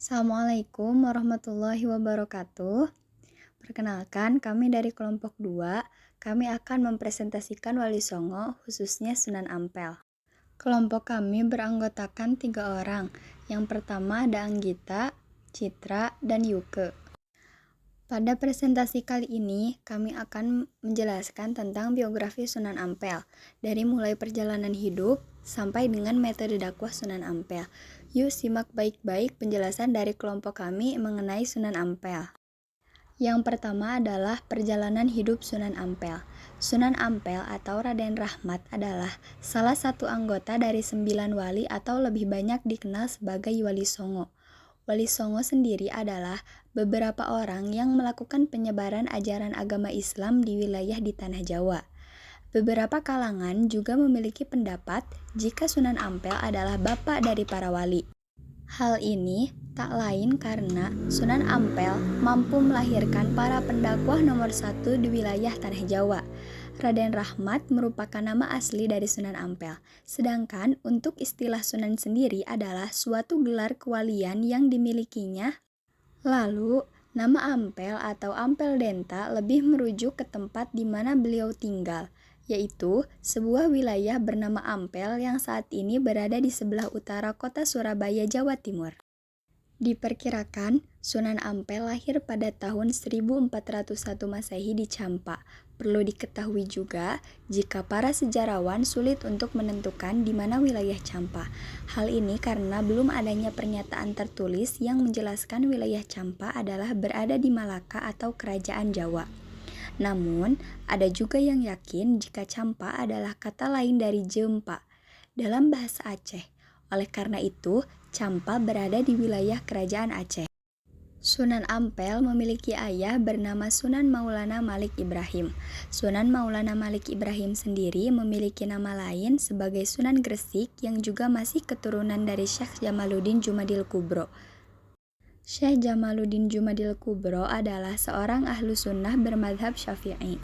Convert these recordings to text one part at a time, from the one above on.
Assalamualaikum warahmatullahi wabarakatuh. Perkenalkan, kami dari kelompok 2. Kami akan mempresentasikan Wali Songo, khususnya Sunan Ampel. Kelompok kami beranggotakan 3 orang. Yang pertama ada Anggita, Citra, dan Yuke. Pada presentasi kali ini, kami akan menjelaskan tentang biografi Sunan Ampel, dari mulai perjalanan hidup sampai dengan metode dakwah Sunan Ampel. Yuk simak baik-baik penjelasan dari kelompok kami mengenai Sunan Ampel. Yang pertama adalah perjalanan hidup Sunan Ampel. Sunan Ampel atau Raden Rahmat adalah salah satu anggota dari 9 wali atau lebih banyak dikenal sebagai Wali Songo. Wali Songo sendiri adalah beberapa orang yang melakukan penyebaran ajaran agama Islam di wilayah di Tanah Jawa. Beberapa kalangan juga memiliki pendapat jika Sunan Ampel adalah bapak dari para wali. Hal ini tak lain karena Sunan Ampel mampu melahirkan para pendakwah nomor 1 di wilayah Tanah Jawa. Raden Rahmat merupakan nama asli dari Sunan Ampel, sedangkan untuk istilah Sunan sendiri adalah suatu gelar kewalian yang dimilikinya. Lalu, nama Ampel atau Ampel Denta lebih merujuk ke tempat di mana beliau tinggal, yaitu sebuah wilayah bernama Ampel yang saat ini berada di sebelah utara kota Surabaya, Jawa Timur. Diperkirakan, Sunan Ampel lahir pada tahun 1401 Masehi di Campa. Perlu diketahui juga jika para sejarawan sulit untuk menentukan di mana wilayah Campa. Hal ini karena belum adanya pernyataan tertulis yang menjelaskan wilayah Campa adalah berada di Malaka atau Kerajaan Jawa. Namun, ada juga yang yakin jika Campa adalah kata lain dari Jempa dalam bahasa Aceh. Oleh karena itu, Campa berada di wilayah Kerajaan Aceh. Sunan Ampel memiliki ayah bernama Sunan Maulana Malik Ibrahim. Sunan Maulana Malik Ibrahim sendiri memiliki nama lain sebagai Sunan Gresik yang juga masih keturunan dari Syekh Jamaluddin Jumadil Kubro. Syekh Jamaluddin Jumadil Kubro adalah seorang ahlu sunnah bermadhab Syafi'i.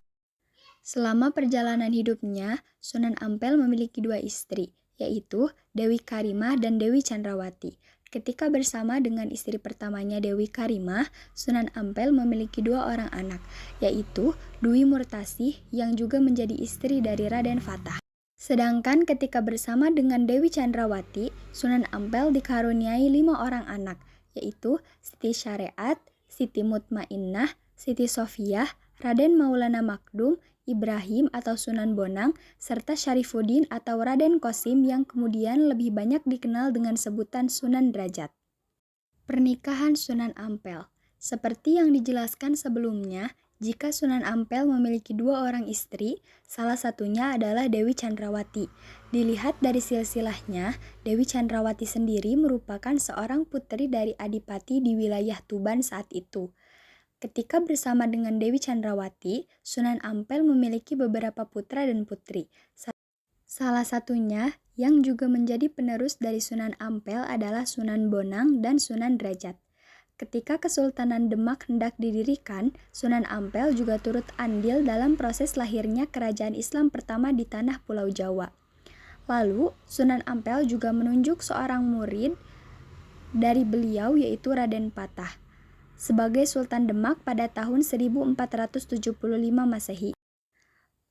Selama perjalanan hidupnya, Sunan Ampel memiliki 2 istri, yaitu Dewi Karimah dan Dewi Chandrawati. Ketika bersama dengan istri pertamanya Dewi Karimah, Sunan Ampel memiliki 2 orang anak, yaitu Dwi Murtasih yang juga menjadi istri dari Raden Fatah. Sedangkan ketika bersama dengan Dewi Chandrawati, Sunan Ampel dikaruniai 5 orang anak, yaitu Siti Syariat, Siti Mutmainnah, Siti Sofiyah, Raden Maulana Makdum, Ibrahim atau Sunan Bonang, serta Syarifuddin atau Raden Qasim yang kemudian lebih banyak dikenal dengan sebutan Sunan Derajat. Pernikahan Sunan Ampel. Seperti yang dijelaskan sebelumnya, jika Sunan Ampel memiliki 2 orang istri, salah satunya adalah Dewi Chandrawati. Dilihat dari silsilahnya, Dewi Chandrawati sendiri merupakan seorang putri dari Adipati di wilayah Tuban saat itu. Ketika bersama dengan Dewi Chandrawati, Sunan Ampel memiliki beberapa putra dan putri. Salah satunya yang juga menjadi penerus dari Sunan Ampel adalah Sunan Bonang dan Sunan Derajat. Ketika Kesultanan Demak hendak didirikan, Sunan Ampel juga turut andil dalam proses lahirnya kerajaan Islam pertama di tanah Pulau Jawa. Lalu, Sunan Ampel juga menunjuk seorang murid dari beliau yaitu Raden Patah sebagai Sultan Demak pada tahun 1475 Masehi.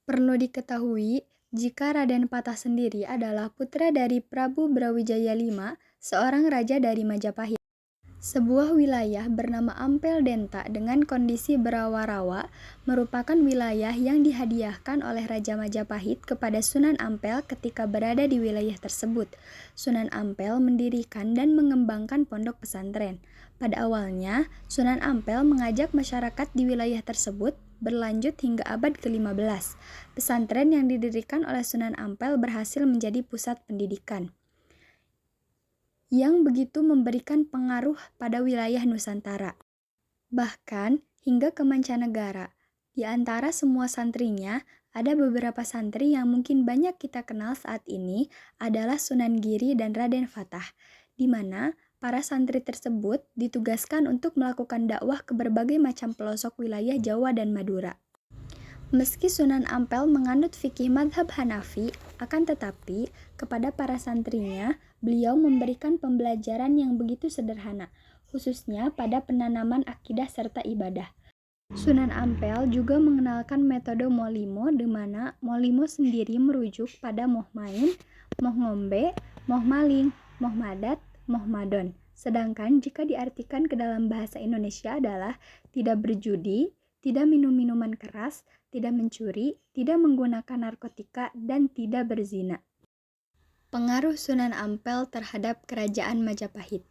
Perlu diketahui jika Raden Patah sendiri adalah putra dari Prabu Brawijaya V, seorang raja dari Majapahit. Sebuah wilayah bernama Ampel Denta dengan kondisi berawa-rawa merupakan wilayah yang dihadiahkan oleh Raja Majapahit kepada Sunan Ampel ketika berada di wilayah tersebut. Sunan Ampel mendirikan dan mengembangkan pondok pesantren. Pada awalnya, Sunan Ampel mengajak masyarakat di wilayah tersebut berlanjut hingga abad ke-15. Pesantren yang didirikan oleh Sunan Ampel berhasil menjadi pusat pendidikan yang begitu memberikan pengaruh pada wilayah Nusantara, bahkan hingga ke mancanegara. Di antara semua santrinya, ada beberapa santri yang mungkin banyak kita kenal saat ini adalah Sunan Giri dan Raden Fatah, di mana para santri tersebut ditugaskan untuk melakukan dakwah ke berbagai macam pelosok wilayah Jawa dan Madura. Meski Sunan Ampel menganut fikih madhab Hanafi, akan tetapi kepada para santrinya, beliau memberikan pembelajaran yang begitu sederhana, khususnya pada penanaman akidah serta ibadah. Sunan Ampel juga mengenalkan metode molimo, di mana molimo sendiri merujuk pada moh main, moh ngombe, moh maling, moh madat, moh madon. Sedangkan jika diartikan ke dalam bahasa Indonesia adalah tidak berjudi, tidak minum minuman keras, tidak mencuri, tidak menggunakan narkotika, dan tidak berzina. Pengaruh Sunan Ampel terhadap Kerajaan Majapahit.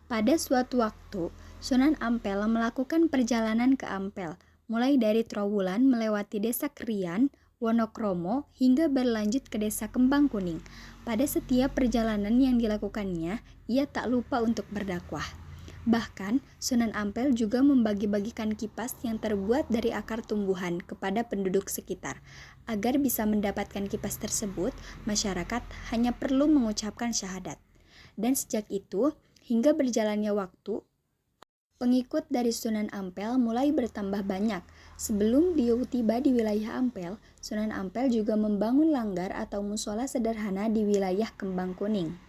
Pada suatu waktu, Sunan Ampel melakukan perjalanan ke Ampel, mulai dari Trowulan melewati desa Krian, Wonokromo, hingga berlanjut ke desa Kembang Kuning. Pada setiap perjalanan yang dilakukannya, ia tak lupa untuk berdakwah. Bahkan, Sunan Ampel juga membagi-bagikan kipas yang terbuat dari akar tumbuhan kepada penduduk sekitar. Agar bisa mendapatkan kipas tersebut, masyarakat hanya perlu mengucapkan syahadat. Dan sejak itu, hingga berjalannya waktu, pengikut dari Sunan Ampel mulai bertambah banyak. Sebelum beliau tiba di wilayah Ampel, Sunan Ampel juga membangun langgar atau musola sederhana di wilayah Kembang Kuning.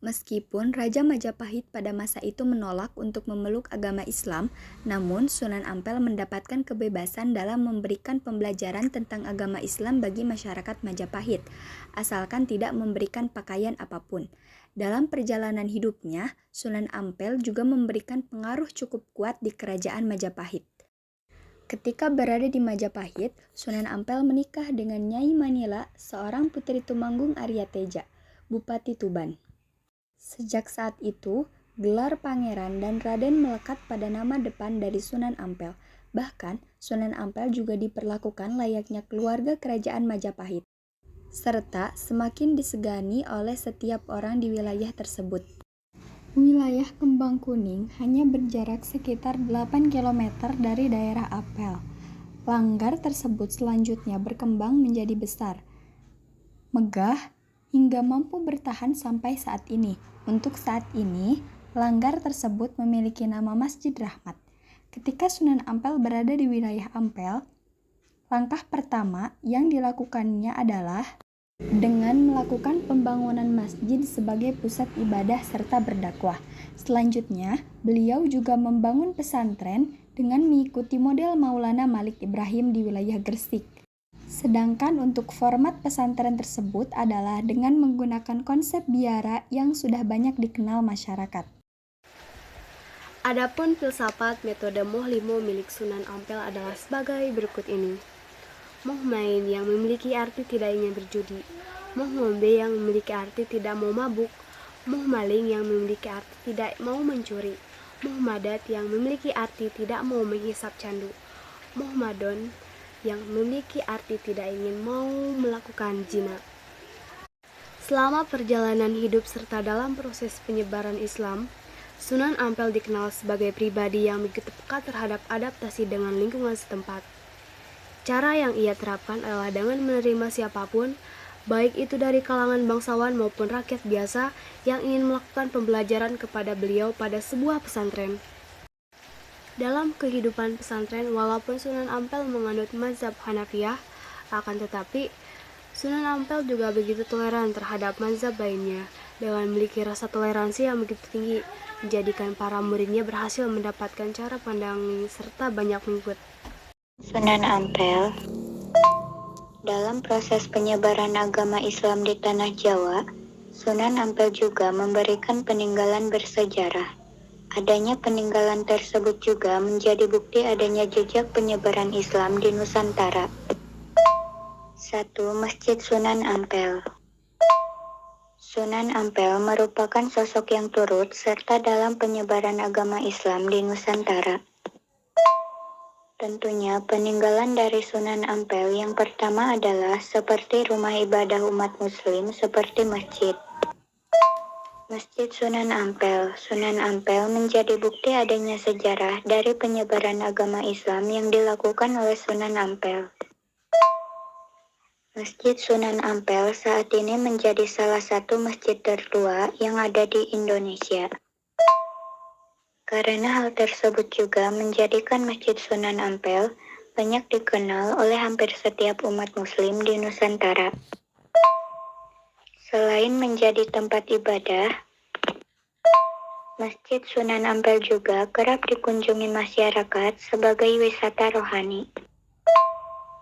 Meskipun Raja Majapahit pada masa itu menolak untuk memeluk agama Islam, namun Sunan Ampel mendapatkan kebebasan dalam memberikan pembelajaran tentang agama Islam bagi masyarakat Majapahit, asalkan tidak memberikan pakaian apapun. Dalam perjalanan hidupnya, Sunan Ampel juga memberikan pengaruh cukup kuat di kerajaan Majapahit. Ketika berada di Majapahit, Sunan Ampel menikah dengan Nyai Manila, seorang putri Tumanggung Arya Teja, Bupati Tuban. Sejak saat itu, gelar pangeran dan raden melekat pada nama depan dari Sunan Ampel. Bahkan, Sunan Ampel juga diperlakukan layaknya keluarga kerajaan Majapahit, serta semakin disegani oleh setiap orang di wilayah tersebut. Wilayah Kembang Kuning hanya berjarak sekitar 8 km dari daerah Ampel. Langgar tersebut selanjutnya berkembang menjadi besar, megah, hingga mampu bertahan sampai saat ini. Untuk saat ini, langgar tersebut memiliki nama Masjid Rahmat. Ketika Sunan Ampel berada di wilayah Ampel, langkah pertama yang dilakukannya adalah dengan melakukan pembangunan masjid sebagai pusat ibadah serta berdakwah. Selanjutnya, beliau juga membangun pesantren dengan mengikuti model Maulana Malik Ibrahim di wilayah Gresik. Sedangkan untuk format pesantren tersebut adalah dengan menggunakan konsep biara yang sudah banyak dikenal masyarakat. Adapun filsafat metode moh limo milik Sunan Ampel adalah sebagai berikut ini. Moh main yang memiliki arti tidak ingin berjudi, moh ngombe yang memiliki arti tidak mau mabuk, moh maling yang memiliki arti tidak mau mencuri, moh madat yang memiliki arti tidak mau menghisap candu, moh madon yang memiliki arti tidak ingin mau melakukan zina. Selama perjalanan hidup serta dalam proses penyebaran Islam, Sunan Ampel dikenal sebagai pribadi yang begitu peka terhadap adaptasi dengan lingkungan setempat. Cara yang ia terapkan adalah dengan menerima siapapun, baik itu dari kalangan bangsawan maupun rakyat biasa yang ingin melakukan pembelajaran kepada beliau pada sebuah pesantren. Dalam kehidupan pesantren, walaupun Sunan Ampel menganut mazhab Hanafiyah, akan tetapi Sunan Ampel juga begitu toleran terhadap mazhab lainnya. Dengan memiliki rasa toleransi yang begitu tinggi, menjadikan para muridnya berhasil mendapatkan cara pandang serta banyak mengikut. Sunan Ampel dalam proses penyebaran agama Islam di tanah Jawa, Sunan Ampel juga memberikan peninggalan bersejarah. Adanya peninggalan tersebut juga menjadi bukti adanya jejak penyebaran Islam di Nusantara. 1. Masjid Sunan Ampel. Sunan Ampel merupakan sosok yang turut serta dalam penyebaran agama Islam di Nusantara. Tentunya peninggalan dari Sunan Ampel yang pertama adalah seperti rumah ibadah umat muslim seperti masjid. Masjid Sunan Ampel. Sunan Ampel menjadi bukti adanya sejarah dari penyebaran agama Islam yang dilakukan oleh Sunan Ampel. Masjid Sunan Ampel saat ini menjadi salah satu masjid tertua yang ada di Indonesia. Karena hal tersebut juga menjadikan Masjid Sunan Ampel banyak dikenal oleh hampir setiap umat muslim di Nusantara. Selain menjadi tempat ibadah, Masjid Sunan Ampel juga kerap dikunjungi masyarakat sebagai wisata rohani.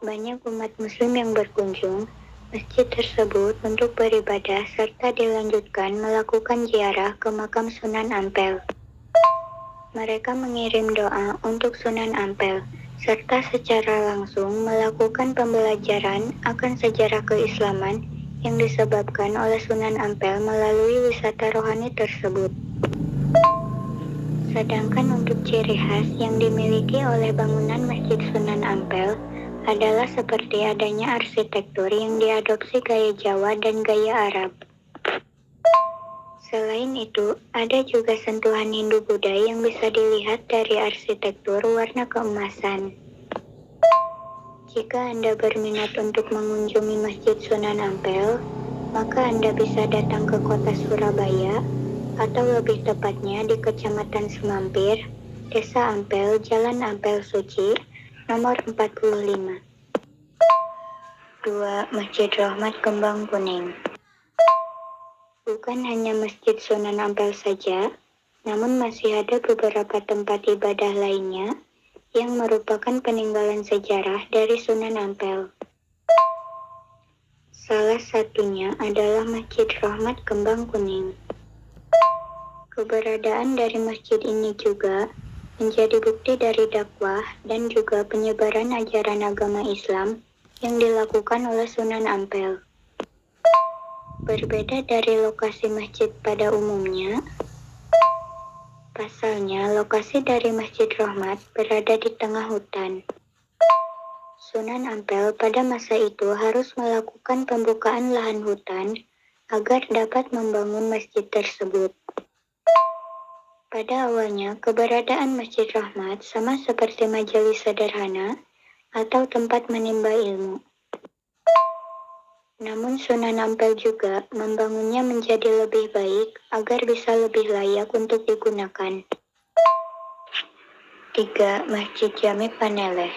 Banyak umat muslim yang berkunjung masjid tersebut untuk beribadah serta dilanjutkan melakukan ziarah ke makam Sunan Ampel. Mereka mengirim doa untuk Sunan Ampel, serta secara langsung melakukan pembelajaran akan sejarah keislaman yang disebabkan oleh Sunan Ampel melalui wisata rohani tersebut. Sedangkan untuk ciri khas yang dimiliki oleh bangunan Masjid Sunan Ampel adalah seperti adanya arsitektur yang diadopsi gaya Jawa dan gaya Arab. Selain itu, ada juga sentuhan Hindu-Buddha yang bisa dilihat dari arsitektur warna keemasan. Jika Anda berminat untuk mengunjungi Masjid Sunan Ampel, maka Anda bisa datang ke kota Surabaya, atau lebih tepatnya di Kecamatan Semampir, Desa Ampel, Jalan Ampel Suci, nomor 45. 2. Masjid Rahmat Kembang Kuning. Bukan hanya Masjid Sunan Ampel saja, namun masih ada beberapa tempat ibadah lainnya yang merupakan peninggalan sejarah dari Sunan Ampel. Salah satunya adalah Masjid Rahmat Kembang Kuning. Keberadaan dari masjid ini juga menjadi bukti dari dakwah dan juga penyebaran ajaran agama Islam yang dilakukan oleh Sunan Ampel. Berbeda dari lokasi masjid pada umumnya, pasalnya lokasi dari Masjid Rahmat berada di tengah hutan. Sunan Ampel pada masa itu harus melakukan pembukaan lahan hutan agar dapat membangun masjid tersebut. Pada awalnya, keberadaan Masjid Rahmat sama seperti majelis sederhana atau tempat menimba ilmu. Namun Sunan Ampel juga membangunnya menjadi lebih baik agar bisa lebih layak untuk digunakan. 3. Masjid Jami Paneleh.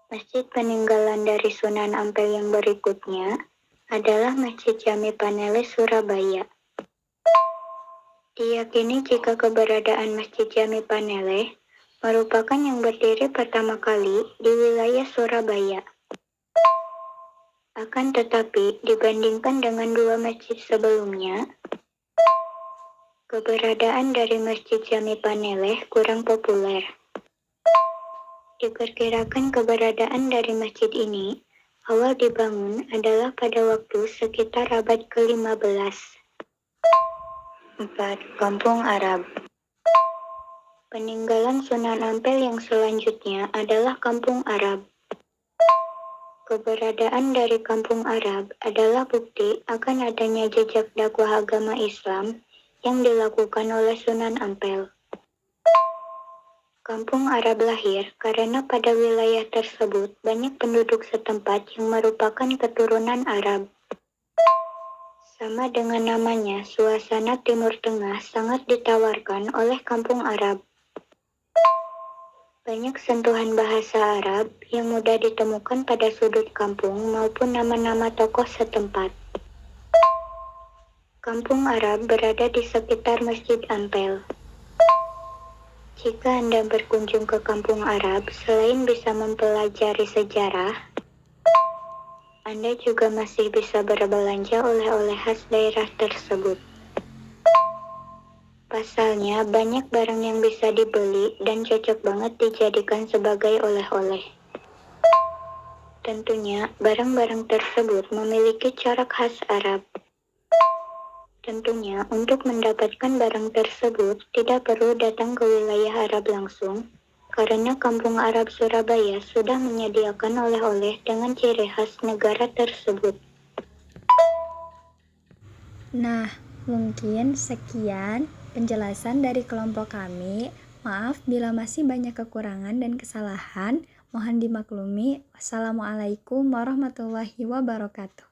Masjid peninggalan dari Sunan Ampel yang berikutnya adalah Masjid Jami Paneleh, Surabaya. Diyakini jika keberadaan Masjid Jami Paneleh merupakan yang berdiri pertama kali di wilayah Surabaya. Akan tetapi, dibandingkan dengan dua masjid sebelumnya, keberadaan dari Masjid Jami Paneleh kurang populer. Diperkirakan keberadaan dari masjid ini awal dibangun adalah pada waktu sekitar abad ke-15. 4. Kampung Arab. Peninggalan Sunan Ampel yang selanjutnya adalah Kampung Arab. Keberadaan dari Kampung Arab adalah bukti akan adanya jejak dakwah agama Islam yang dilakukan oleh Sunan Ampel. Kampung Arab lahir karena pada wilayah tersebut banyak penduduk setempat yang merupakan keturunan Arab. Sama dengan namanya, suasana Timur Tengah sangat ditawarkan oleh Kampung Arab. Banyak sentuhan bahasa Arab yang mudah ditemukan pada sudut kampung maupun nama-nama tokoh setempat. Kampung Arab berada di sekitar Masjid Ampel. Jika Anda berkunjung ke Kampung Arab, selain bisa mempelajari sejarah, Anda juga masih bisa berbelanja oleh-oleh khas daerah tersebut. Pasalnya, banyak barang yang bisa dibeli dan cocok banget dijadikan sebagai oleh-oleh. Tentunya, barang-barang tersebut memiliki corak khas Arab. Tentunya, untuk mendapatkan barang tersebut tidak perlu datang ke wilayah Arab langsung, karena Kampung Arab Surabaya sudah menyediakan oleh-oleh dengan ciri khas negara tersebut. Nah, mungkin sekian penjelasan dari kelompok kami. Maaf bila masih banyak kekurangan dan kesalahan. Mohon dimaklumi. Wassalamualaikum warahmatullahi wabarakatuh.